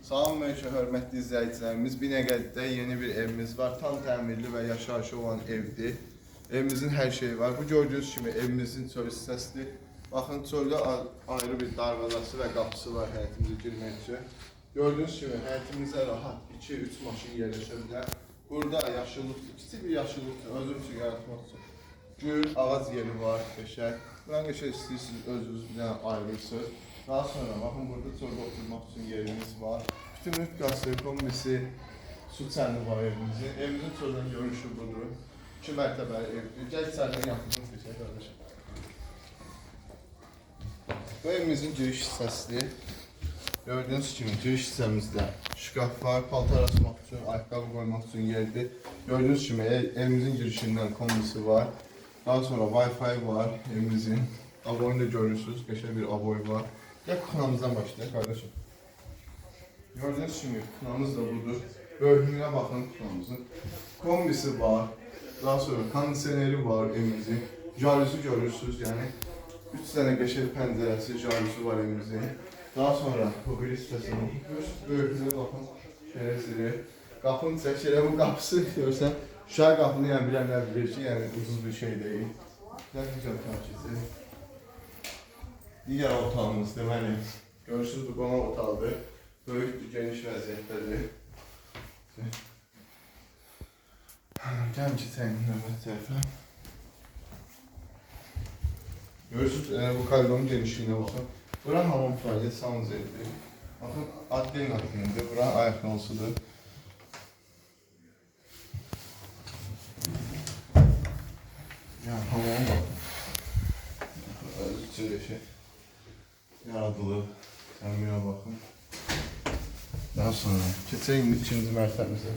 Salam mövcud hörmətli izləyicilərimiz, Binəqədidə yeni bir evimiz var. Tam təmirli və yaşayışı olan evdir. Evimizin hər şeyi var. Bu gördüyünüz kimi evimizin çöl hissəsidir. Baxın, çöldə ayrı bir darvazası və qapısı var həyətimizə girmək üçün. Gördüyünüz kimi həyətimizə rahat 2-3 maşın yerləşə bilər. Burada yaşıllıq, kiçik bir yaşıllıq özüm üçün yaratmaq üçün. Gül, ağac yeri var, qəşəng. Buranı qəşəng istəyirsiniz, özünüz bir dənə ayırırsınız. Daha sonra baxın, burada çöldə oturmaq üçün yerimiz var. Bütün qazı, kombisi, su çəni var evimizin. Evimizin çöldən görünüşü budur. 2 mərtəbəli evdir. Gəl içəridən yaxınlıq keçək qardaşım. Bu evimizin giriş hissəsidir. Gördüyünüz kimi giriş hissəmizdə şkaf var, paltar asmaq üçün, ayaqqabı qoymaq üçün yerdir. Gördüyünüz kimi evimizin girişindən kombisi var. Daha sonra Wi-Fi var evimizin. Aboyunu da görürsünüz, qəşəng bir aboy var. Gəl kınamızdan başlayaq qardaşım. Gördüyünüz kimi kınamız da budur. Böyüklüyünə baxın kınamızın. Kombisi var. Daha sonra kondisioneri var evimizin. Jaluzi görürsünüz, yəni 3 dənə qəşəng pəncərəsi, jaluzi var evimizin. Daha sonra bu bir hissəsini böyüklüyünə baxın. Şərəzləri. Qapını çək, elə bu qapısı görsən. Şəhər qapını yəni bilənlər bilir ki, yəni ucuz bir şey deyil. Güzel takipçisi. Digər otağımız deməli. Görürsünüz, bu qonaq otağıdır. Böyükdür, geniş vəziyyətdədir. Gəlin keçəyim növbət tərəfə. Görürsünüz, bu koridorun genişliyinə baxın. Bura hamam tualet, saunzelidir. Baxın, adliyin hakkındır. Bura ayaq yolsudur. Yəni, hamama baxın. Öz içində şey yaradılıb. Təmirə baxın. Daha sonra keçəyim ikinci mərtəbəmizə.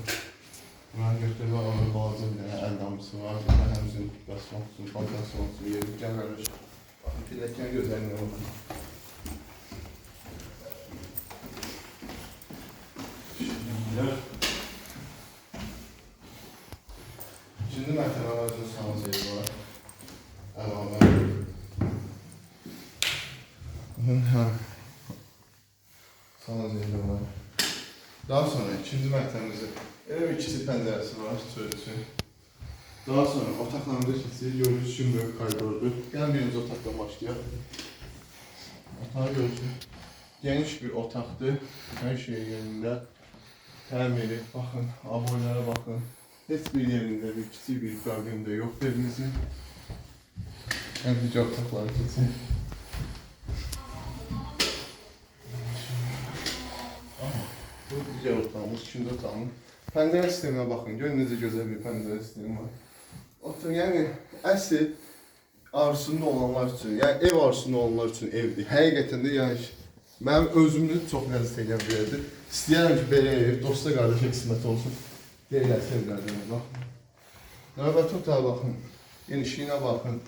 Buranın götürülü ağır balaca bir dənə əl damısı var. Burada həmzin basmaq üçün, fantasyon üçün yeri. Gəl qardaş. Baxın, pilləkən gözəlinə baxın. İkinci mərtəbəmizin saunzeli var. Əlavə. Saunzeli var. Daha sonra ikinci mərtəbəmizin elə bir kiçik pəncərəsi var, çöl üçün. Daha sonra otaqlarımıza keçir, görürsünüz kimi böyük koridordur. Gəlin birinci otaqdan başlayaq. Otağı görürsünüz. Geniş bir otaqdır. Hər şey yerində. Təmiri, baxın, aboylara baxın. Heç bir yerində bir kiçik bir problem də yoxdur evimizin. Həm digər otaqları keçin. Bu digər otağımız, ikinci otağımız. Pəncərə sisteminə baxın, görün necə gözəl bir pəncərə sistemi var. Otur, yəni əsl arzusunda olanlar üçün, yəni ev arzusunda olanlar üçün evdir. Həqiqətən də yəni mənim özümü çox ləzzət edən bir evdir. İstəyərəm ki, belə ev, dosta qardaşa qismət olsun. Deyilər sevlərdən, baxın. Növbəti otağa baxın, genişliyinə baxın,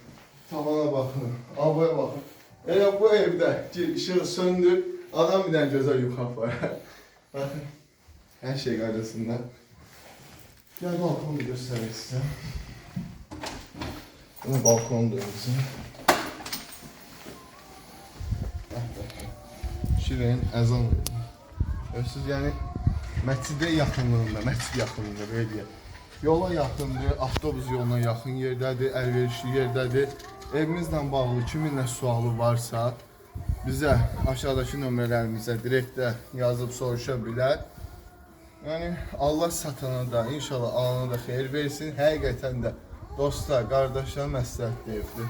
tavana baxın, aboya baxın. Elə bu evdə işığı söndür, adam bir dənə gözəl yuxaq var. Baxın, hər şey qaydasında. Gəl balkonu göstərək sizə. Bunu balkonu da evimizin. Şirin, əzan verir. Görürsünüz, yəni məscidə yaxınlığında, məscid yaxınlığında belə deyək. Yola yaxındır, avtobus yoluna yaxın yerdədir, əlverişli yerdədir. Evimizlə bağlı kiminlə sualı varsa, bizə aşağıdakı nömrələrimizə direktdə yazıb soruşa bilər. Yəni Allah satana da, inşallah alana da xeyir versin. Həqiqətən də dostlar, qardaşlar məsləhətli evdir.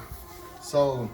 Sağ olun.